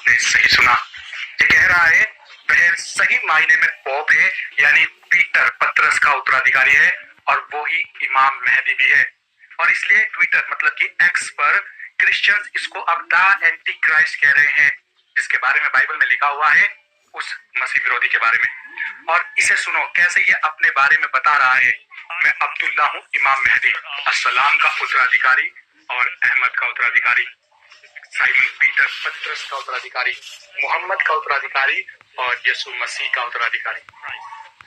आपने सही सुना। ये कह रहा है वह सही मायने में पोप है, यानी पीटर पतरस का उत्तराधिकारी है, और वो ही इमाम मेहदी भी है। और इसलिए ट्विटर मतलब कि एक्स पर क्रिश्चियंस इसको अब द एंटी क्राइस्ट कह रहे हैं, जिसके बारे में बाइबल में लिखा हुआ है उस मसीह विरोधी के बारे में। और इसे सुनो कैसे ये अपने बारे में बता रहा है, मैं अब्दुल्ला हूँ, इमाम मेहदी, अस्सलाम का उत्तराधिकारी और अहमद का उत्तराधिकारी, साइमन पीटर पतरस का उत्तराधिकारी, मोहम्मद का उत्तराधिकारी और यीशु मसीह का उत्तराधिकारी।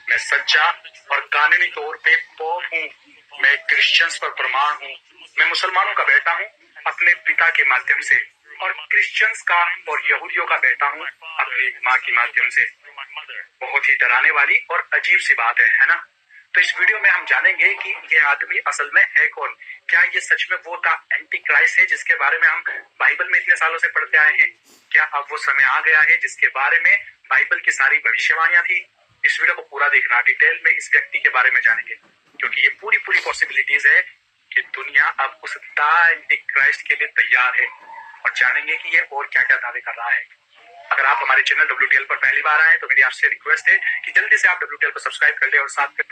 मैं सच्चा और कानूनी तौर पे पोप हूँ। मैं क्रिश्चियंस पर प्रमाण हूँ। मैं मुसलमानों का बेटा हूँ अपने पिता के माध्यम से, और क्रिश्चियंस का और यहूदियों का बेटा हूँ अपनी माँ के माध्यम से। बहुत ही डराने वाली और अजीब सी बात है ना? तो इस वीडियो में हम जानेंगे कि ये आदमी असल में है कौन। क्या ये सच में वो था एंटी क्राइस्ट है जिसके बारे में हम बाइबल में इतने सालों से पढ़ते आए हैं? क्या अब वो समय आ गया है जिसके बारे में बाइबल की सारी भविष्यवाणियां थी? इस वीडियो को पूरा देखना, डिटेल में इस व्यक्ति के बारे में जानेंगे, क्योंकि ये पूरी पॉसिबिलिटीज है कि दुनिया अब उस एंटी क्राइस्ट के लिए तैयार है, और जानेंगे कि ये और क्या क्या दावे कर रहा है। अगर आप हमारे चैनल WTL पर पहली बार आए तो मेरी आपसे रिक्वेस्ट है कि जल्दी से आप WTL को सब्सक्राइब कर ले और साथ में।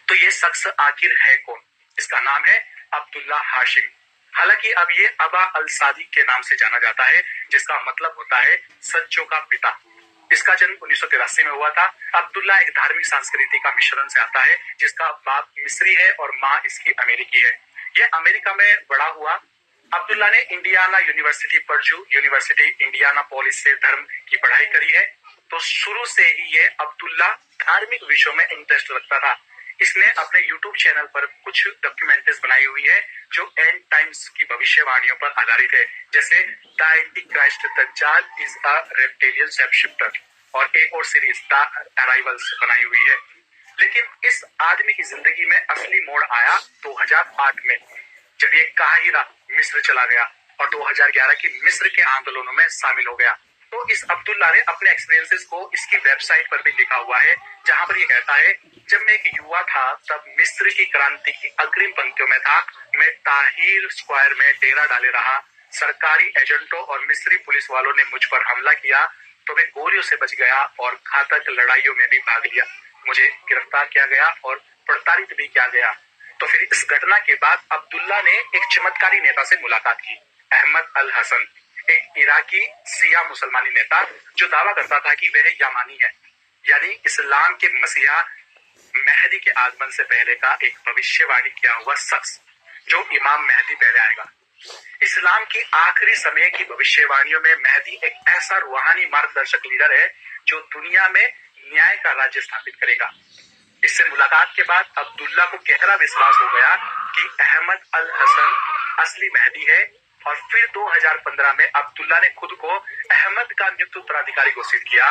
तो ये शख्स आखिर है कौन? इसका नाम है अब्दुल्ला हाशिम। हालांकि अब ये अबा अल सादिक के नाम से जाना जाता है, जिसका मतलब होता है सच्चों का पिता। इसका जन्म 1983 में हुआ था। अब्दुल्ला एक धार्मिक संस्कृति का मिश्रण से आता है, जिसका बाप मिस्री है और माँ इसकी अमेरिकी है। ये अमेरिका में बड़ा हुआ। अब्दुल्ला ने इंडियाना यूनिवर्सिटी, पर्जू यूनिवर्सिटी, इंडियानापोलिस से धर्म की पढ़ाई करी है। तो शुरू से ही ये अब्दुल्ला धार्मिक विषयों में इंटरेस्ट रखता था। इसने अपने यूट्यूब चैनल पर कुछ डॉक्यूमेंट्रीज बनाई हुई है जो एंड टाइम्स की भविष्यवाणियों पर आधारित है, जैसे the antichrist, Dajjal is a reptilian shapeshifter, और एक और सीरीज द अराइवल्स बनाई हुई है। लेकिन इस आदमी की जिंदगी में असली मोड़ आया 2008 में, जब ये काहिरा मिस्र चला गया और 2011 की मिस्र के आंदोलनों में शामिल हो गया। तो इस अब्दुल्ला ने अपने एक्सपीरियंसेस को इसकी वेबसाइट पर भी लिखा हुआ है, जहां पर ये कहता है, जब मैं एक युवा था तब मिस्र की क्रांति की अग्रिम पंक्तियों में था। मैं ताहिर स्क्वायर में डेरा डाले रहा। सरकारी एजेंटों और मिस्री पुलिस वालों ने मुझ पर हमला किया तो मैं गोलियों से बच गया और घातक लड़ाइयों में भी भाग लिया। मुझे गिरफ्तार किया गया और प्रताड़ित भी किया गया। तो फिर इस घटना के बाद अब्दुल्ला ने एक चमत्कारी नेता से मुलाकात की, अहमद अल हसन, एक इराकी सिया मुसलमानी नेता जो दावा करता था कि वह यमानी है, यानी इस्लाम के मसीहा मेहदी के आगमन से पहले का एक भविष्यवाणी किया हुआ शख्स, जो इमाम मेहदी पहले आएगा। इस्लाम की आखिरी समय की भविष्यवाणियों में मेहदी एक ऐसा रूहानी मार्गदर्शक लीडर है जो दुनिया में न्याय का राज्य स्थापित करेगा। इससे मुलाकात के बाद अब्दुल्ला को गहरा विश्वास हो गया कि अहमद अल हसन असली मेहदी है, और फिर 2015 में अब्दुल्ला ने खुद को अहमद का नियुक्त उत्तराधिकारी घोषित किया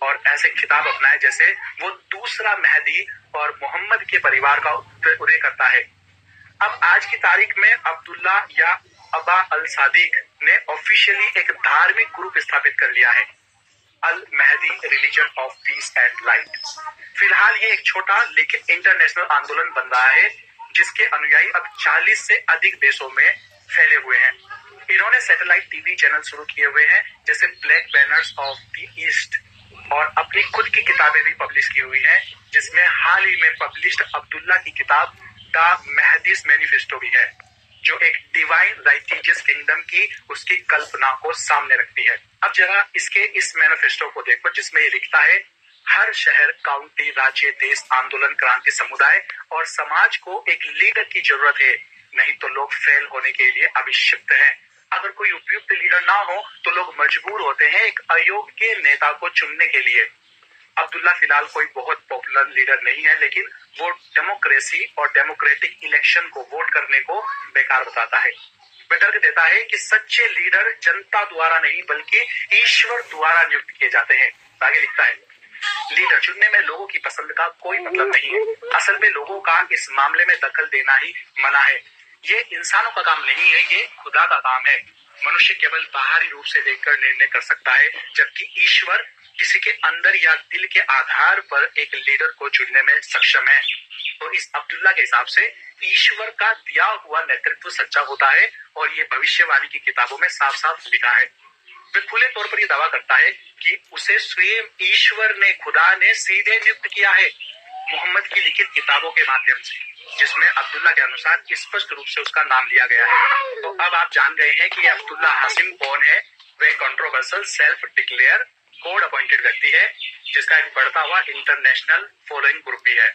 और ऐसे खिताब अपनाए जैसे वो दूसरा मेहदी और मोहम्मद के परिवार का उदय करता है। अब आज की तारीख में अब्दुल्ला या अबा अल सादिक ने ऑफिशियली एक धार्मिक ग्रुप स्थापित कर लिया है, Al Mahdi religion of peace and light. फिलहाल ये एक छोटा लेकिन इंटरनेशनल आंदोलन बन रहा है, जिसके अनुयायी अब 40 से अधिक देशों में फैले हुए हैं। इन्होंने सैटेलाइट टीवी चैनल शुरू किए हुए हैं, जैसे black banners of the east, और अपनी खुद की किताबें भी पब्लिश की हुई हैं, जिसमें हाल ही में पब्लिश्ड अब्दुल्ला की किताब द मेहदीस मैनिफेस्टो भी है, जो एक डिवाइन राइटियस किंगडम की उसकी कल्पना को सामने रखती है। अब जरा इसके इस मैनिफेस्टो को देखो, जिसमें ये लिखता है, हर शहर, काउंटी, राज्य, देश, आंदोलन, क्रांति, समुदाय और समाज को एक लीडर की जरूरत है, नहीं तो लोग फेल होने के लिए अभिशिप्त हैं। अगर कोई उपयुक्त लीडर ना हो तो लोग मजबूर होते हैं एक अयोग्य नेता को चुनने के लिए। अब्दुल्ला फिलहाल कोई बहुत पॉपुलर लीडर नहीं है, लेकिन वो डेमोक्रेसी और डेमोक्रेटिक इलेक्शन को वोट करने को बेकार बताता है। वह तर्क देता है कि सच्चे लीडर जनता द्वारा नहीं बल्कि ईश्वर द्वारा नियुक्त किए जाते हैं। आगे लिखता है, लीडर चुनने में लोगों की पसंद का कोई मतलब नहीं है। असल में लोगों का इस मामले में दखल देना ही मना है। ये इंसानों का काम नहीं है, ये खुदा का काम है। मनुष्य केवल बाहरी रूप से देखकर निर्णय कर सकता है, जबकि ईश्वर किसी के अंदर या दिल के आधार पर एक लीडर को चुनने में सक्षम है। तो इस अब्दुल्ला के हिसाब से ईश्वर का दिया हुआ नेतृत्व सच्चा होता है, और ये भविष्यवाणी की किताबों में साफ साफ लिखा है। वे खुले तौर पर यह दावा करता है कि उसे स्वयं ईश्वर ने, खुदा ने सीधे नियुक्त किया है मोहम्मद की लिखित किताबों के माध्यम से, जिसमें अब्दुल्ला के अनुसार स्पष्ट रूप से उसका नाम लिया गया है। तो अब आप जान गए हैं कि अब्दुल्ला हाशिम कौन है। वह controversial self declare code appointed व्यक्ति है, जिसका एक बढ़ता हुआ इंटरनेशनल फॉलोइंग ग्रुप भी है।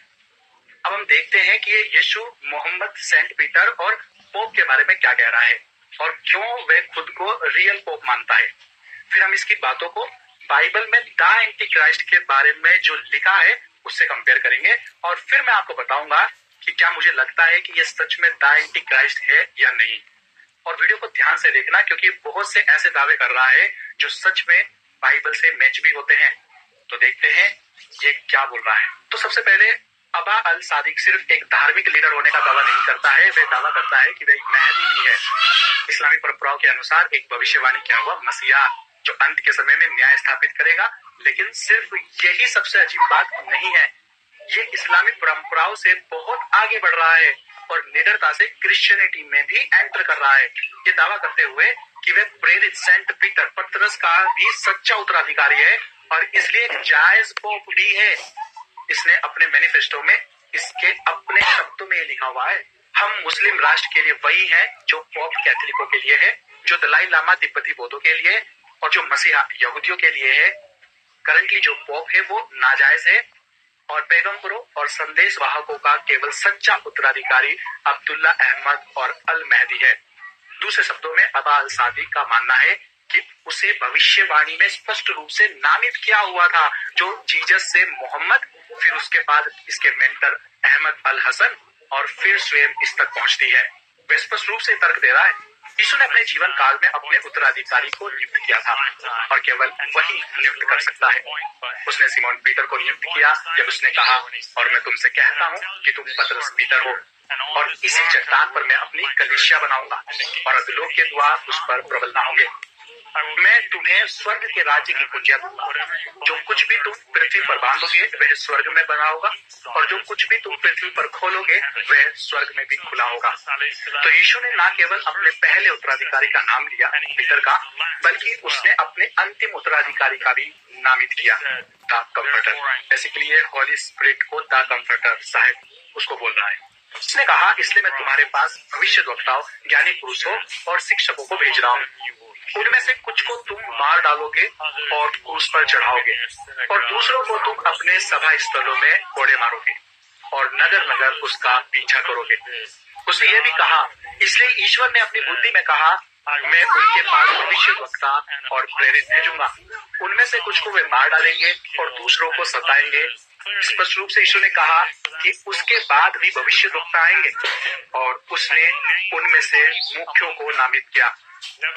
अब हम देखते हैं कि ये यीशु, मोहम्मद, सेंट पीटर और पोप के बारे में क्या कह रहा है और क्यों वह खुद को रियल पोप मानता है। फिर हम इसकी बातों को बाइबल में द एंटी क्राइस्ट के बारे में जो लिखा है उससे कंपेयर करेंगे और फिर मैं आपको बताऊंगा कि क्या मुझे लगता है कि ये सच में द एंटी क्राइस्ट है या नहीं। और वीडियो को ध्यान से देखना, क्योंकि बहुत से ऐसे दावे कर रहा है जो सच में बाइबल से मैच भी होते हैं। तो देखते हैं ये क्या बोल रहा है। तो सबसे पहले अबा अल सादिक सिर्फ एक धार्मिक लीडर होने का दावा नहीं करता है, वह दावा करता है कि वह एक महदी भी है। इस्लामी परंपराओं के अनुसार एक भविष्यवाणी किया हुआ मसीहा जो अंत के समय में न्याय स्थापित करेगा। लेकिन सिर्फ यही सबसे अजीब बात नहीं है, ये इस्लामी परंपराओं से बहुत आगे बढ़ रहा है और निडरता से क्रिश्चियनिटी में भी एंटर कर रहा है, ये दावा करते हुए कि वह प्रेरित सेंट पीटर पतरस का भी सच्चा उत्तराधिकारी है और इसलिए एक जायज पोप भी है। इसने अपने मैनिफेस्टो में इसके अपने शब्दों में लिखा हुआ है, हम मुस्लिम राष्ट्र के लिए वही हैं जो पोप कैथोलिकों के लिए है, जो दलाई लामा तिब्बती बौद्धों के लिए और जो मसीहा यहूदियों के लिए है। करंटली जो पोप है वो नाजायज है और पैगंबरों और संदेश वाहकों का केवल सच्चा उत्तराधिकारी अब्दुल्ला अहमद और अल महदी है। दूसरे शब्दों में अबा अल सादिक का मानना है कि उसे भविष्यवाणी में स्पष्ट रूप से नामित किया हुआ था, जो जीसस से मोहम्मद, फिर उसके बाद इसके मेंटर अहमद अल हसन और फिर स्वयं इस तक पहुंचती है। वह स्पष्ट रूप से तर्क दे रहा है यीशु ने अपने जीवन काल में अपने उत्तराधिकारी को नियुक्त किया था और केवल वही नियुक्त कर सकता है। उसने सिमोन पीटर को नियुक्त किया जब उसने कहा, और मैं तुमसे कहता हूँ कि तुम पतरस पीटर हो और इसी चट्टान पर मैं अपनी कलीसिया बनाऊंगा और अधोलोक के द्वार उस पर प्रबल न होंगे। मैं तुम्हें स्वर्ग के राज्य की कुंजियां दूंगा। जो कुछ भी तुम पृथ्वी पर बांधोगे वह स्वर्ग में बना होगा और जो कुछ भी तुम पृथ्वी पर खोलोगे वह स्वर्ग में भी खुला होगा। तो यीशु ने न केवल अपने पहले उत्तराधिकारी का नाम लिया पीटर का, बल्कि उसने अपने अंतिम उत्तराधिकारी का भी नामित किया, the comforter. Basically Holy Spirit को द कंफर्टर साहब उसको बोल रहा है। उसने कहा, इसलिए मैं तुम्हारे पास भविष्यद्वक्ताओं, ज्ञानी पुरुषों और शिक्षकों को भेज रहा हूँ। उनमें से कुछ को तुम मार डालोगे और क्रूस पर चढ़ाओगे और दूसरों को तुम अपने सभा स्थलों में कोड़े मारोगे और नगर नगर उसका पीछा करोगे। उसने ये भी कहा, इसलिए ईश्वर ने अपनी बुद्धि में कहा, मैं उनके पास भविष्यद्वक्ता और प्रेरित भेजूंगा। उनमें से कुछ को वे मार डालेंगे और दूसरों को सताएंगे। स्पष्ट रूप से यीशु ने कहा कि उसके बाद भी भविष्यद्वक्ता आएंगे और उसने उनमें से मुख्यों को नामित किया।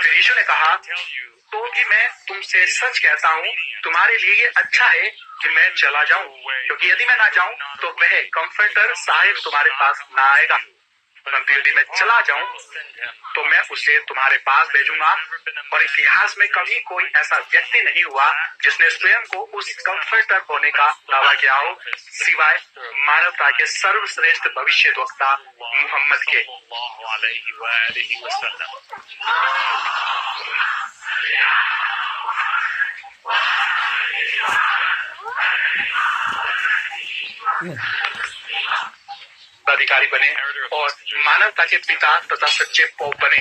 फिर यीशु ने कहा, तो भी मैं तुमसे सच कहता हूँ, तुम्हारे लिए ये अच्छा है कि मैं चला जाऊं, क्योंकि यदि मैं ना जाऊं तो वह कंफर्टर साहिब तुम्हारे पास ना आएगा। परंतु यदि मैं चला जाऊं तो मैं उसे तुम्हारे पास भेजूंगा। और इतिहास में कभी कोई ऐसा व्यक्ति नहीं हुआ जिसने स्वयं को उस कंफर्टर होने का दावा किया हो, सिवाय मानवता के सर्वश्रेष्ठ भविष्यद्वक्ता मोहम्मद के। अधिकारी बने और मानवता के पिता तथा सच्चे पोप बने।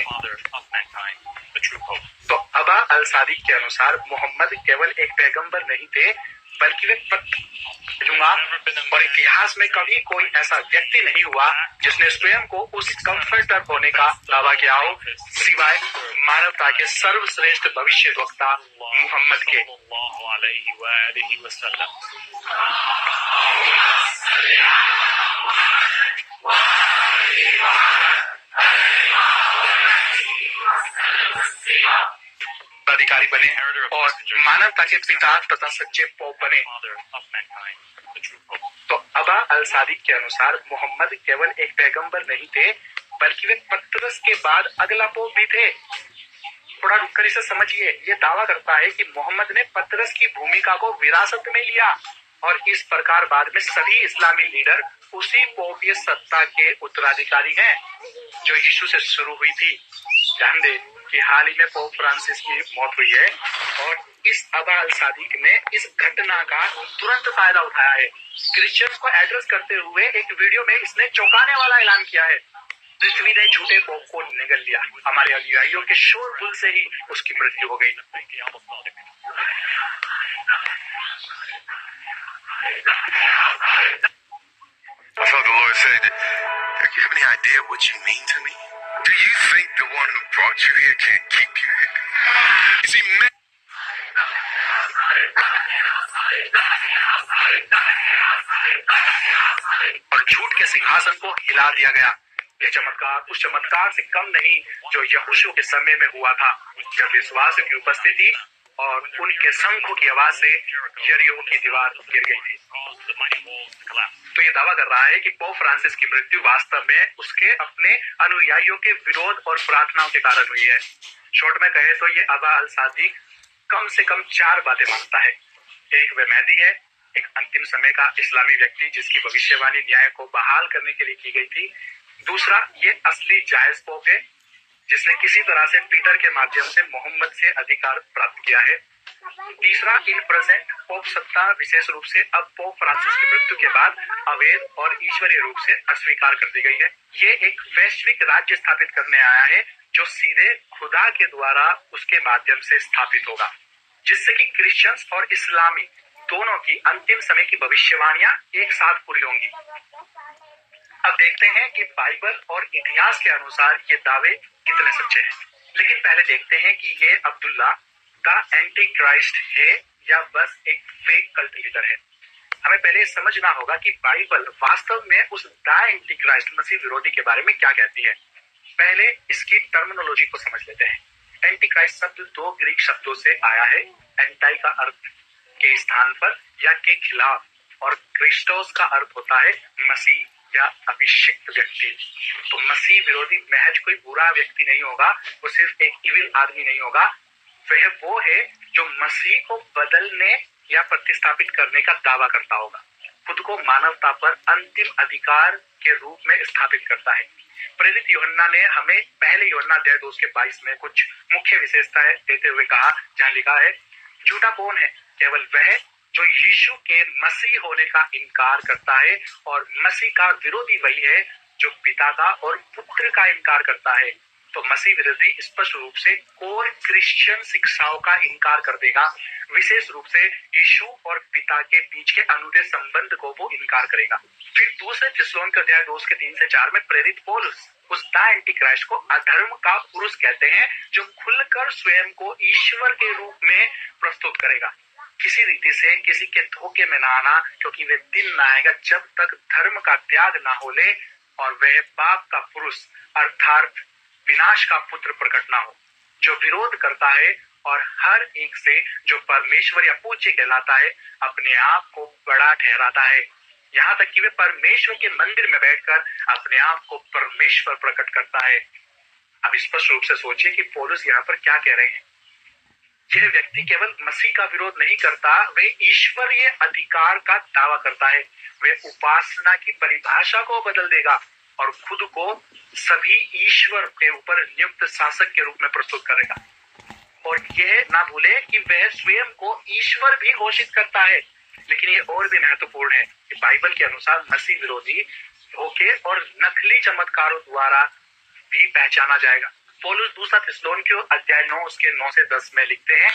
तो अबा अल सादिक के अनुसार मोहम्मद केवल एक पैगंबर नहीं थे, बल्कि वे भेजूंगा। और इतिहास में कभी कोई ऐसा व्यक्ति नहीं हुआ जिसने स्वयं को उस कंफर्टर होने का दावा किया हो, सिवाय मानवता के सर्वश्रेष्ठ भविष्यद्वक्ता मोहम्मद के। अधिकारी बने और मानवता के पिता तथा सच्चे पोप बने। तो अबा अल सादिक के अनुसार मोहम्मद केवल एक पैगंबर नहीं थे, बल्कि वे पतरस के बाद अगला पोप भी थे। थोड़ा रुककर इसे समझिए। ये दावा करता है कि मोहम्मद ने पतरस की भूमिका को विरासत में लिया और इस प्रकार बाद में सभी इस्लामी लीडर उसी पोपीय सत्ता के उत्तराधिकारी हैं जो यीशु से शुरू हुई थी। ध्यान दें कि हाल ही में पोप फ्रांसिस की मौत हुई है और इस अबा अल सादिक ने इस घटना का तुरंत फायदा उठाया है। क्रिश्चियंस को एड्रेस करते हुए एक वीडियो में इसने चौंकाने वाला ऐलान किया है। पृथ्वी ने झूठे पोप को निगल लिया, हमारे अनुयायियों के शोरगुल से ही उसकी मृत्यु हो गई। I felt the Lord say, do you have any idea what you mean to me? Do you think the one who brought you here can't keep you here? Is he mad? और झूठ के सिंहासन को हिला दिया गया। यह चमत्कार उस चमत्कार से कम नहीं जो यहोशू के समय में हुआ था, जब विश्वास की उपस्थिति और उनके शंखों की आवाज से यरीहो की दीवार गिर गई थी। तो ये दावा कर रहा है कि पोप फ्रांसिस की मृत्यु वास्तव में उसके अपने अनुयायियों के विरोध और प्रार्थनाओं के कारण हुई है। शॉर्ट में कहे तो ये अबा अल सादिक कम से कम 4 बातें मानता है। एक, वह मेहदी है, एक अंतिम समय का इस्लामी व्यक्ति जिसकी भविष्यवाणी न्याय को बहाल करने के लिए की गई थी। दूसरा, ये असली जायज पोप है जिसने किसी तरह से पीटर के माध्यम से मोहम्मद से अधिकार प्राप्त किया है। तीसरा, इन प्रेजेंट पोप सत्ता विशेष रूप से अब पोप फ्रांसिस की मृत्यु के बाद अवैध और ईश्वरीय रूप से अस्वीकार कर दी गई है। ये एक वैश्विक राज्य स्थापित करने आया है जो सीधे खुदा के द्वारा उसके माध्यम से स्थापित होगा, जिससे कि क्रिश्चियंस और इस्लामी दोनों की अंतिम समय की भविष्यवाणियां एक साथ पूरी होंगी। अब देखते हैं कि बाइबल और इतिहास के अनुसार ये दावे कितने सच्चे हैं। लेकिन पहले देखते हैं कि ये अब्दुल्ला द एंटी क्राइस्ट है या बस एक फेक कल्ट लीडर है। हमें पहले समझना होगा कि बाइबल वास्तव में उस द एंटी क्राइस्ट मसीह विरोधी के बारे में क्या कहती है। पहले इसकी टर्मिनोलॉजी को समझ लेते हैं। एंटी क्राइस्ट शब्द 2 ग्रीक शब्दों से आया है। एंटाई का अर्थ के स्थान पर या के खिलाफ, और क्रिस्टोस का अर्थ होता है मसीह या अभिषिक्त व्यक्ति। तो मसीह विरोधी महज कोई बुरा व्यक्ति नहीं होगा, वो सिर्फ एक इविल आदमी नहीं होगा, वह वो है जो मसीह को बदलने या प्रतिस्थापित करने का दावा करता होगा, खुद को मानवता पर अंतिम अधिकार के रूप में स्थापित करता है। प्रेरित यूहन्ना ने हमें पहले यूहन्ना अध्याय 2 के 22 में कुछ मुख्य विशेषताएं देते हुए कहा, जहां लिखा है, झूठा कौन है? केवल वह जो यीशु के मसीह होने का इनकार करता है, और मसीह का विरोधी वही है जो पिता का और पुत्र का इनकार करता है। तो मसीह विरोधी स्पष्ट रूप से कोर क्रिश्चियन शिक्षाओं का इनकार कर देगा, विशेष रूप से यीशु और पिता के बीच के अनूठे संबंध को वो इनकार करेगा। फिर दूसरे थिस्सलुनीके अध्याय 2 के 3 से 4 में प्रेरित पौलुस उस द एंटी क्राइस्ट को अधर्म का पुरुष कहते हैं जो खुलकर स्वयं को ईश्वर के रूप में प्रस्तुत करेगा। किसी रीति से किसी के धोखे में ना आना, क्योंकि वे दिन न आएगा जब तक धर्म का त्याग ना हो ले और वह पाप का पुरुष अर्थात विनाश का पुत्र प्रकट ना हो, जो विरोध करता है और हर एक से जो परमेश्वर या पूज्य कहलाता है अपने आप को बड़ा ठहराता है, यहाँ तक कि वे परमेश्वर के मंदिर में बैठकर अपने आप को परमेश्वर प्रकट करता है। अब स्पष्ट रूप से सोचिए कि पौलुस यहाँ पर क्या कह रहे हैं। यह व्यक्ति केवल मसीह का विरोध नहीं करता, वह ईश्वरीय अधिकार का दावा करता है। वह उपासना की परिभाषा को बदल देगा और खुद को सभी ईश्वर के ऊपर नियुक्त शासक के रूप में प्रस्तुत करेगा। और यह ना भूले कि वह स्वयं को ईश्वर भी घोषित करता है। लेकिन ये और भी महत्वपूर्ण है कि बाइबल के अनुसार मसीह विरोधी धोखे और नकली चमत्कारों द्वारा भी पहचाना जाएगा। पौलुस दूसरा थिस्सलुनीके अध्याय 9 उसके 9 से 10 में लिखते हैं,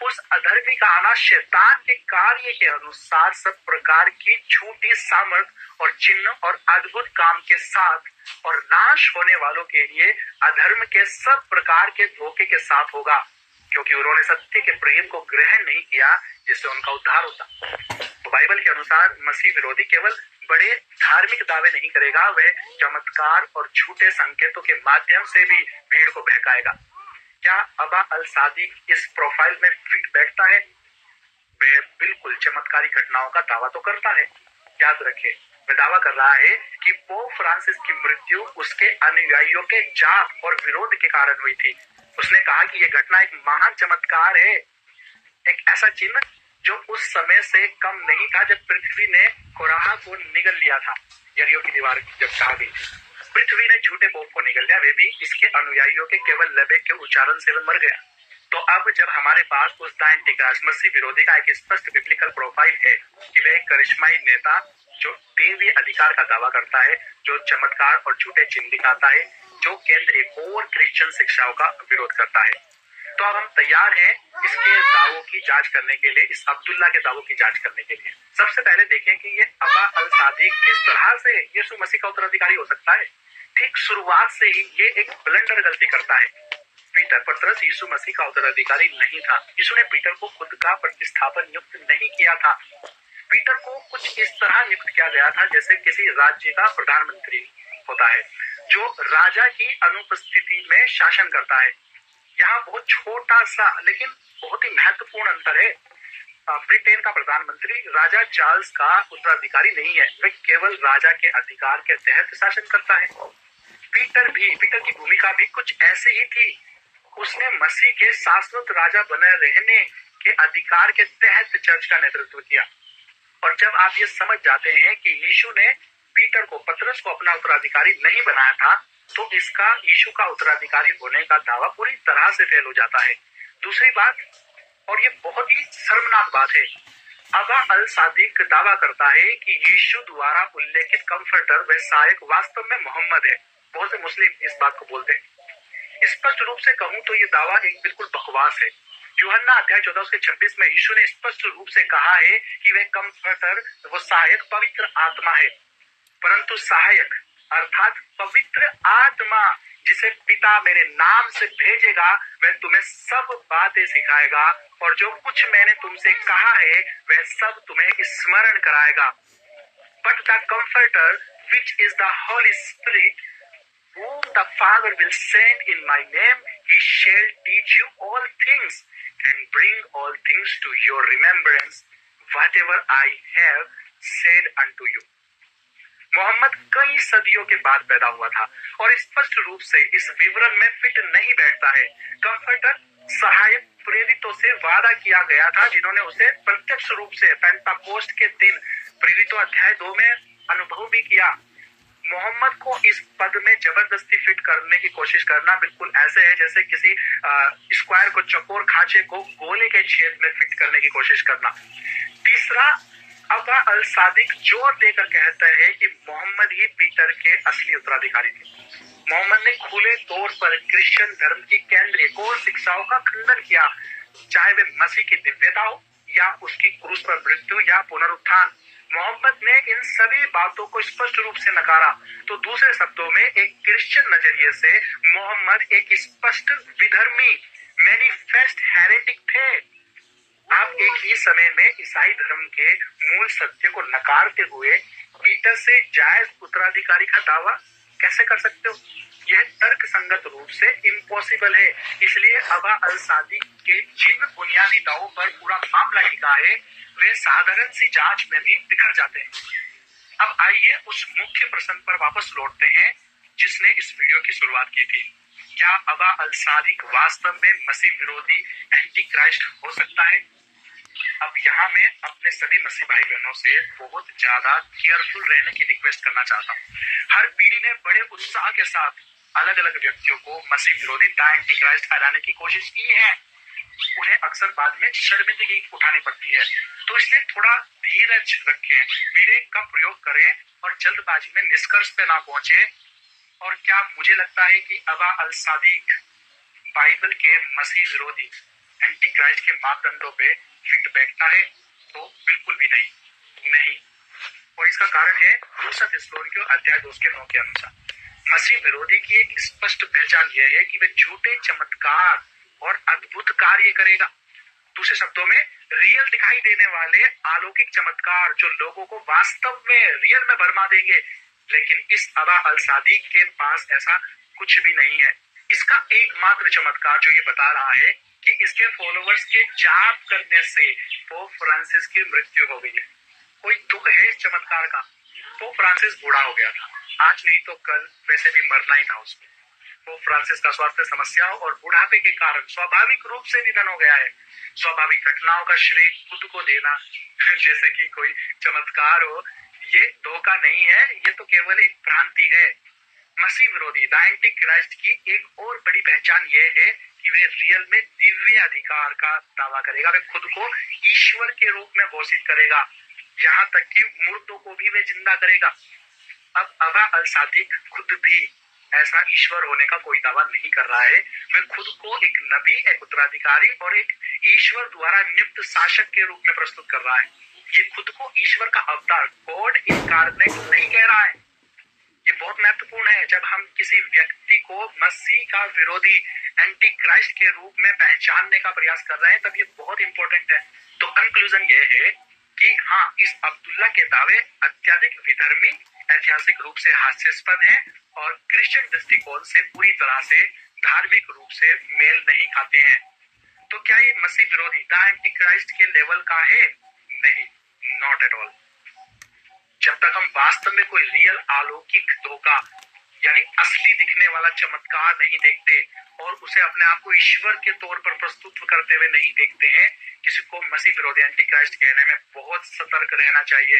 उस अधर्मी का आना शैतान के कार्य के अनुसार सब प्रकार की झूठी सामर्थ और चिन्ह और अद्भुत काम के साथ और नाश होने वालों के लिए अधर्म के सब प्रकार के धोखे के साथ होगा, क्योंकि उन्होंने सत्य के प्रेम को ग्रहण नहीं किया जिससे उनका उद्धार होता। तो बाइबल के अनुसार मसीह विरोधी केवल बड़े धार्मिक दावे नहीं करेगा, वह चमत्कार और झूठे संकेतों के माध्यम से भी भीड़ को बहकाएगा। क्या अबा अल सादिक इस प्रोफाइल में फिट बैठता है? वह बिल्कुल चमत्कारी घटनाओं का दावा तो करता है। याद रखें, वह दावा कर रहा है कि पोप फ्रांसिस की मृत्यु उसके अनुयायियों के जाप और विरोध के कारण हुई थी। उसने कहा कि यह घटना एक महान चमत्कार है, एक ऐसा चिन्ह जो उस समय से कम नहीं था जब पृथ्वी ने कोराहा को निगल लिया था, यरीहो की दीवार जब ढह गई थी। पृथ्वी ने झूठे पोप को निगल लिया, वे भी इसके अनुयायियों के केवल लबे के उच्चारण से वह मर गया। तो अब जब हमारे पास उस द एंटीक्राइस्ट मसीह विरोधी का एक स्पष्ट बिब्लिकल प्रोफाइल है कि वह एक करिश्माई नेता जो दैवीय अधिकार का दावा करता है, जो चमत्कार और झूठे चिन्ह दिखाता है, जो केंद्रीय कोर क्रिश्चियन शिक्षाओं का विरोध करता है, तो अब हम तैयार हैं इसके दावों की जांच करने के लिए, इस अब्दुल्ला के दावों की जांच करने के लिए। सबसे पहले देखें कि ये अबा अल सादिक किस तरह से यीशु मसीह का उत्तराधिकारी हो सकता है। ठीक शुरुआत से ही ये एक ब्लंडर गलती करता है। पीटर पतरस यीशु मसीह का उत्तराधिकारी नहीं था। यीशु ने पीटर को खुद का प्रतिस्थापन नियुक्त नहीं किया था। पीटर को कुछ इस तरह नियुक्त किया गया था जैसे किसी राज्य का प्रधानमंत्री होता है जो राजा की अनुपस्थिति में शासन करता है। यहाँ बहुत छोटा सा लेकिन बहुत ही महत्वपूर्ण अंतर है। ब्रिटेन का प्रधानमंत्री राजा चार्ल्स का उत्तराधिकारी नहीं है, वह केवल राजा के अधिकार के तहत शासन करता है। पीटर की भूमिका भी कुछ ऐसी ही थी। उसने मसीह के शाश्वत राजा बने रहने के अधिकार के तहत चर्च का नेतृत्व किया। और जब आप ये समझ जाते हैं कि यीशु ने पीटर को, पतरस को अपना उत्तराधिकारी नहीं बनाया था, तो इसका यीशु का उत्तराधिकारी होने का दावा पूरी तरह से फेल हो जाता है। दूसरी बात, और ये बहुत ही शर्मनाक बात है, अबा अल सादिक दावा करता है कि यीशु द्वारा उल्लेखित कंफर्टर व सहायक वास्तव में मोहम्मद है। बहुत से मुस्लिम इस बात को बोलते हैं। स्पष्ट रूप से कहूं तो ये दावा एक बिल्कुल बकवास है। यूहन्ना अध्याय 14:26 में यीशु ने स्पष्ट रूप से कहा है कि वह कंफर्टर, वो सहायक पवित्र आत्मा है। परंतु सहायक अर्थात पवित्र आत्मा जिसे पिता मेरे नाम से भेजेगा, वह तुम्हें सब बातें सिखाएगा और जो कुछ मैंने तुमसे कहा है वह सब तुम्हें स्मरण कराएगा। But the comforter which is the Holy Spirit whom the Father will send in my name, he shall teach you all things and bring all things to your remembrance whatever I have said unto you। Mohammad कई सदियों के बाद पैदा हुआ था और स्पष्ट रूप से इस विवरण में फिट नहीं बैठता है। कंफर्टर सहायक प्रेरितों से वादा किया गया था जिन्होंने उसे प्रत्यक्ष रूप से पेंटाकोस्ट के दिन प्रेरितों अध्याय 2 में अनुभव भी किया। मोहम्मद को इस पद में जबरदस्ती फिट करने की कोशिश करना बिल्कुल ऐसे है जैसे किसी स्क्वायर को चौकोर खांचे को गोले के छेद में फिट करने की कोशिश करना। तीसरा, अबा अल सादिक जोर देकर कहता है कि मोहम्मद ही पीटर के असली उत्तराधिकारी थे। मोहम्मद ने खुले तौर पर क्रिश्चियन धर्म की केंद्रीय कोर शिक्षाओं का खंडन किया, चाहे वे मसीह की दिव्यता हो या उसकी क्रूस पर मृत्यु या पुनरुत्थान। मोहम्मद ने इन सभी बातों को स्पष्ट रूप से नकारा। तो दूसरे शब्दों में एक क्रिश्चियन नजरिए से मोहम्मद एक स्पष्ट विधर्मी, मैनिफेस्ट हेरेटिक थे। आप एक ही समय में ईसाई धर्म के मूल सत्य को नकारते हुए पीटर से जायज उत्तराधिकारी का दावा कैसे कर सकते हो? यह तर्क संगत रूप से इम्पॉसिबल है। इसलिए अबा अल सादिक के जिन बुनियादी दावों पर पूरा मामला टिका है वे साधारण सी जांच में भी बिखर जाते हैं। अब आइए उस मुख्य प्रश्न पर वापस लौटते हैं जिसने इस वीडियो की शुरुआत की थी। क्या अबा अल सादिक वास्तव में मसीह विरोधी एंटी क्राइस्ट हो सकता है? अब यहाँ मैं अपने सभी मसीह भाई बहनों से बहुत ज्यादा केयरफुल रहने की रिक्वेस्ट करना चाहता हूँ। हर पीढ़ी ने बड़े उत्साह के साथ अलग अलग व्यक्तियों को मसीह विरोधी एंटी क्राइस्ट ठहराने की कोशिश की है। उन्हें अक्सर बाद में शर्मिंदगी उठानी पड़ती है। तो इसलिए थोड़ा धीरज रखें, विवेक का प्रयोग करें और जल्दबाजी में निष्कर्ष पे ना पहुंचे। और क्या मुझे लगता है कि अबा अल सादिक बाइबल के मसीह विरोधी एंटी क्राइस्ट के मापदंडों पे फिट बैठता है? तो बिल्कुल भी नहीं। और इसका कारण है 2 थिस्सलुनीकियों अध्याय 2 के 9 के अनुसार मसीह विरोधी की एक स्पष्ट पहचान यह है कि वह झूठे चमत्कार और अद्भुत कार्य करेगा। दूसरे शब्दों में रियल दिखाई देने वाले अलौकिक चमत्कार जो लोगों को वास्तव में रियल में भरमा देंगे। लेकिन इस अबा अल सादिक के पास ऐसा कुछ भी नहीं है। इसका एकमात्र चमत्कार जो ये बता रहा है कि इसके फॉलोअर्स के जाप करने से पोप फ्रांसिस की मृत्यु हो गई है। कोई दुख है इस चमत्कार का? पोप फ्रांसिस बूढ़ा हो गया था, आज नहीं तो कल वैसे भी मरना ही था उसको। पोप फ्रांसिस का स्वास्थ्य समस्याओं और बुढ़ापे के कारण स्वाभाविक रूप से निधन हो गया है। स्वाभाविक घटनाओं का श्रेय खुद को देना जैसे कि कोई चमत्कार हो, ये धोखा नहीं है, ये तो केवल एक भ्रांति है। मसीह विरोधी द एंटी क्राइस्ट की एक और बड़ी पहचान यह है कि वे रियल में दिव्य अधिकार का दावा करेगा, वे खुद को ईश्वर के रूप में घोषित करेगा, यहाँ तक कि मुर्दों को भी वे जिंदा करेगा। अब अबा अल सादिक खुद भी ऐसा ईश्वर होने का कोई दावा नहीं कर रहा है, वे खुद को एक नबी, एक उत्तराधिकारी और एक ईश्वर द्वारा नियुक्त शासक के रूप में प्रस्तुत कर रहा है। ये खुद को ईश्वर का अवतार, गॉड इनकार्नेट नहीं कह रहा है। ये बहुत महत्वपूर्ण है। जब हम किसी व्यक्ति को मसीह का विरोधी एंटी क्राइस्ट के रूप में पहचानने का प्रयास कर रहे हैं, तब ये बहुत इंपॉर्टेंट है। तो कंक्लूजन ये है कि हाँ, इस अब्दुल्ला के दावे अत्यधिक विधर्मी, ऐतिहासिक रूप से हास्यास्पद हैं और क्रिश्चियन दृष्टिकोण से पूरी तरह से धार्मिक रूप से मेल नहीं खाते हैं। तो क्या ये मसीह विरोधी द एंटी क्राइस्ट के लेवल का है? नहीं, नॉट एट ऑल। जब तक हम वास्तव में कोई रियल अलौकिक धोखा यानी असली दिखने वाला चमत्कार नहीं देखते और उसे अपने आप को ईश्वर के तौर पर प्रस्तुत करते हुए नहीं देखते हैं, किसी को मसीह विरोधी एंटी क्राइस्ट कहने में बहुत सतर्क रहना चाहिए।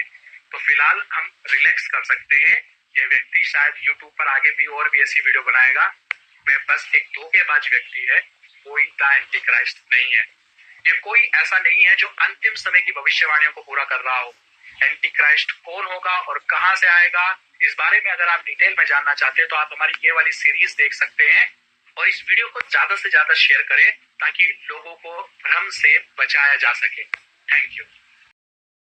तो फिलहाल हम रिलैक्स कर सकते हैं। यह व्यक्ति शायद यूट्यूब पर आगे भी और भी ऐसी वीडियो बनाएगा। वह बस एक धोखेबाज व्यक्ति है, कोई द एंटी क्राइस्ट नहीं है। ये कोई ऐसा नहीं है जो अंतिम समय की भविष्यवाणियों को पूरा कर रहा हो। एंटी क्राइस्ट कौन होगा और कहां से आएगा, इस बारे में अगर आप डिटेल में जानना चाहते हैं तो आप हमारी ये वाली सीरीज देख सकते हैं और इस वीडियो को ज्यादा से ज्यादा शेयर करें ताकि लोगों को भ्रम से बचाया जा सके। Thank you.